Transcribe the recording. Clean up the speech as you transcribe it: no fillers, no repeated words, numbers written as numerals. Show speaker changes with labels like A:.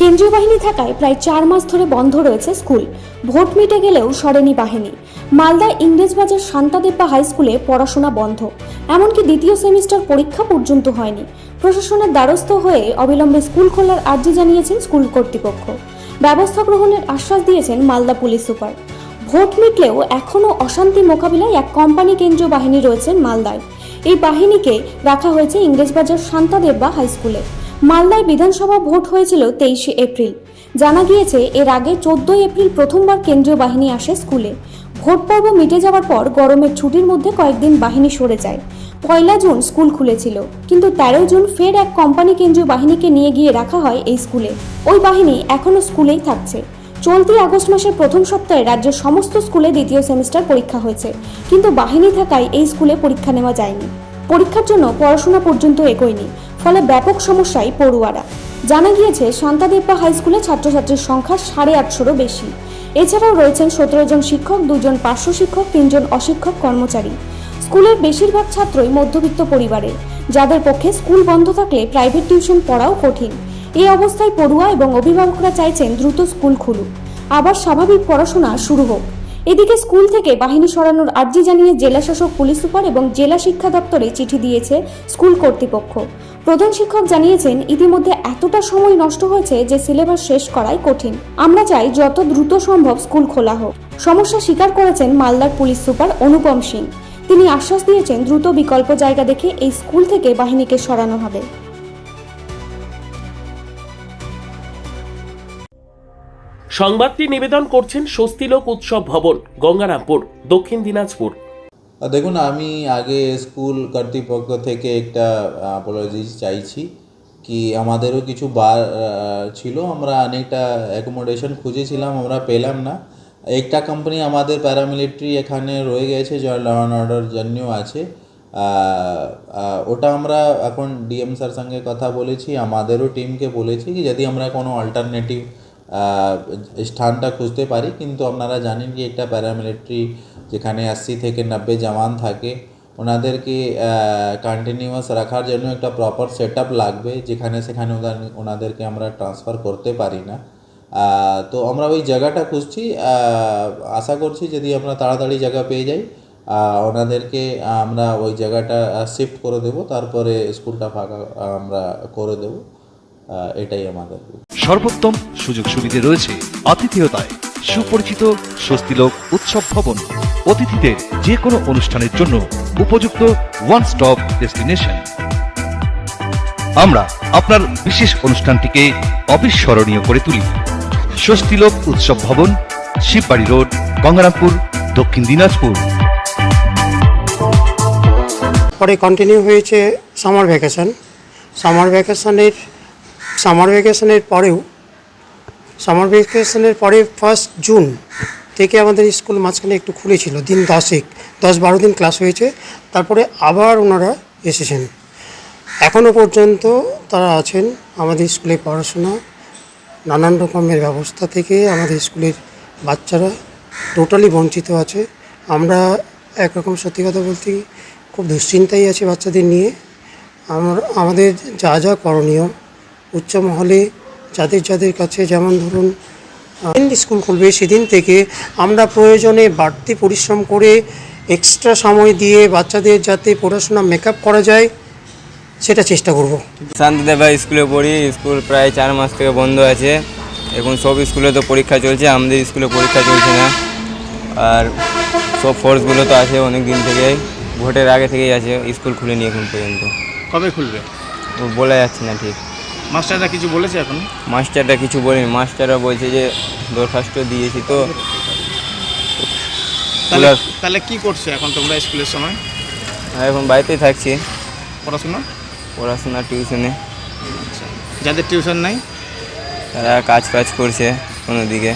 A: কেন্দ্রীয় বাহিনী থাকায় প্রায় 4 মাস ধরে বন্ধ রয়েছে স্কুল। ভোট মিটে গেলেও সরেনি বাহিনী। মালদা ইংরেজবাজার শান্তাদেব্বা হাই স্কুলে পড়াশোনা বন্ধ, এমনকি দ্বিতীয় সেমিস্টার পরীক্ষা পর্যন্ত হয়নি। প্রশাসনের দ্বারস্থ হয়ে অবিলম্বে স্কুল খোলার আর্জি জানিয়েছেন স্কুল কর্তৃপক্ষ। ব্যবস্থা গ্রহণের আশ্বাস দিয়েছেন মালদা পুলিশ সুপার। ভোট মিটলেও এখনও অশান্তি মোকাবিলায় এক কোম্পানি কেন্দ্রীয় বাহিনী রয়েছেন মালদায়। এই বাহিনীকে রাখা হয়েছে ইংরেজবাজার শান্তাদেব্বা হাই স্কুলে। মালদায় বিধানসভা ভোট হয়েছিল 23 এপ্রিল। জানা গিয়েছে এর আগে 14 এপ্রিল প্রথমবার কেন্দ্রীয় বাহিনী আসে স্কুলে। ভোট পর্ব মিটে যাওয়ার পর গরমের ছুটির মধ্যে কয়েকদিন বাহিনী সরে যায়। 1 জুন স্কুল খুলেছিল, কিন্তু 13 জুন ফের এক কোম্পানি কেন্দ্রীয় বাহিনীকে নিয়ে গিয়ে রাখা হয় এই স্কুলে। ওই বাহিনী এখনও স্কুলেই থাকছে। চলতি আগস্ট মাসের প্রথম সপ্তাহে রাজ্যের সমস্ত স্কুলে দ্বিতীয় সেমিস্টার পরীক্ষা হয়েছে, কিন্তু বাহিনী থাকায় এই স্কুলে পরীক্ষা নেওয়া যায়নি। পরীক্ষার জন্য পড়াশোনা পর্যন্ত এগোয়নি, ফলে ব্যাপক সমস্যায় পড়ুয়ারা। জানা গিয়েছে শান্তাদেব্বা হাই স্কুলে ছাত্রছাত্রীর সংখ্যা 850-রও বেশি। এছাড়াও রয়েছেন 17 জন শিক্ষক, 2 জন পার্শ্ব শিক্ষক, 3 জন অশিক্ষক কর্মচারী। স্কুলের বেশিরভাগ ছাত্রই মধ্যবিত্ত পরিবারের, যাদের পক্ষে স্কুল বন্ধ থাকলে প্রাইভেট টিউশন পড়াও কঠিন। এই অবস্থায় পড়ুয়া এবং অভিভাবকরা চাইছেন দ্রুত স্কুল খুলুক, আবার স্বাভাবিক পড়াশোনা শুরু হোক। এদিকে স্কুল থেকে বাহিনী সরানোর আর্জি জানিয়ে জেলা শাসক, পুলিশ সুপার এবং জেলা শিক্ষা দপ্তরে চিঠি দিয়েছে স্কুল কর্তৃপক্ষ। প্রধান শিক্ষক জানিয়েছেন, ইতিমধ্যে এতটা সময় নষ্ট হয়েছে যে সিলেবাস শেষ করাই কঠিন। আমরা চাই যত দ্রুত সম্ভব স্কুল খোলা হোক। সমস্যা স্বীকার করেছেন মালদার পুলিশ সুপার অনুপম সিং। তিনি আশ্বাস দিয়েছেন দ্রুত বিকল্প জায়গা দেখে এই স্কুল থেকে বাহিনীকে সরানো হবে।
B: সংবাদটি নিবেদন করছেন স্বস্তিলোক উৎসব ভবন, গঙ্গারামপুর, দক্ষিণ দিনাজপুর।
C: দেখুন, আমি আগে স্কুল কর্তৃপক্ষ থেকে একটা অ্যাপোলজি চাইছি কি আমাদেরও কিছু বার ছিল, আমরা অনেকটা অ্যাকোমোডেশন খুঁজেছিলাম, আমরা পেলাম না। একটা কোম্পানি আমাদের প্যারামিলিটারি এখানে রয়ে গেছে, যা ল অ্যান্ড অর্ডার জন্যও আছে। ওটা আমরা এখন ডিএম স্যার সঙ্গে কথা বলেছি, আমাদেরও টিমকে বলেছি কি যদি আমরা কোনো অল্টারনেটিভ স্থানটা খুঁজতে পারি। কিন্তু আপনারা জানেন কি একটা প্যারামিলিটারি যেখানে 80 থেকে 90 জওয়ান থাকে, ওনাদেরকে কন্টিনিউয়াস রাখার জন্য একটা প্রপার সেটআপ লাগবে, যেখানে সেখানে ওনাদেরকে আমরা ট্রান্সফার করতে পারি না। তো আমরা ওই জায়গাটা খুঁজছি, আশা করছি যদি আমরা তাড়াতাড়ি জায়গা পেয়ে যাই ওনাদেরকে আমরা ওই জায়গাটা শিফট করে দেব, তারপরে স্কুলটা ফাঁকা আমরা করে দেব। এটাই আমাদের
D: সর্বোত্তম সুযোগ সুবিধা রয়েছে আতিথেয়তায়। সুপরিচিত স্বস্তিলোক উৎসব ভবন, অতিথিদের যে কোনো অনুষ্ঠানের জন্য উপযুক্ত ওয়ান স্টপ ডেস্টিনেশন। আমরা আপনার বিশেষ অনুষ্ঠানটিকে অবিস্মরণীয় করে তুলি। স্বস্তিলোক উৎসব ভবন, শিববাড়ি রোড, গঙ্গারামপুর, দক্ষিণ দিনাজপুর।
E: পরে কন্টিনিউ হয়েছে সামার ভ্যাকেশন। সামার ভ্যাকেশনের পরে 1 জুন থেকে আমাদের স্কুল মাঝখানে একটু খুলেছিল, দিন 10-12 দিন ক্লাস হয়েছে, তারপরে আবার ওনারা এসেছেন। এখনও পর্যন্ত তারা আছেন। আমাদের স্কুলে পড়াশোনা নানান রকমের ব্যবস্থা থেকে আমাদের স্কুলের বাচ্চারা টোটালি বঞ্চিত আছে। আমরা একরকম সত্যি কথা বলতে খুব দুশ্চিন্তাই আছে বাচ্চাদের নিয়ে। আমাদের যা যা করণীয় উচ্চ মহলে যাদের কাছে, যেমন ধরুন স্কুল খুলবে সেদিন থেকে আমরা প্রয়োজনে বাড়তি পরিশ্রম করে এক্সট্রা সময় দিয়ে বাচ্চাদের যাতে পড়াশোনা মেকআপ করা যায় সেটা চেষ্টা করব।
F: শান্তিদেব্বা স্কুলে পড়ি, স্কুল প্রায় 4 মাস থেকে বন্ধ আছে। এখন সব স্কুলে তো পরীক্ষা চলছে, আমাদের স্কুলে পরীক্ষা চলছে না। আর সব ফোর্সগুলো তো আছে অনেক দিন থেকেই, ভোটের আগে থেকেই আছে, স্কুল খুলেনি এখন পর্যন্ত।
G: কবে খুলবে
F: বলা যাচ্ছে না ঠিক।
G: মাস্টাররা কিছু বলেছে এখন?
F: মাস্টাররা কিছু বলেনি, মাস্টাররা বলছে যে দরখাস্ত দিয়েছি তো।
G: তাহলে কি করছো এখন তোমরা স্কুলের সময়?
F: এখন বাড়িতেই থাকছি।
G: পড়াশোনা
F: টিউশনে।
G: আচ্ছা, যাদের টিউশন নাই
F: তারা কাজ করছে কোনো দিকে।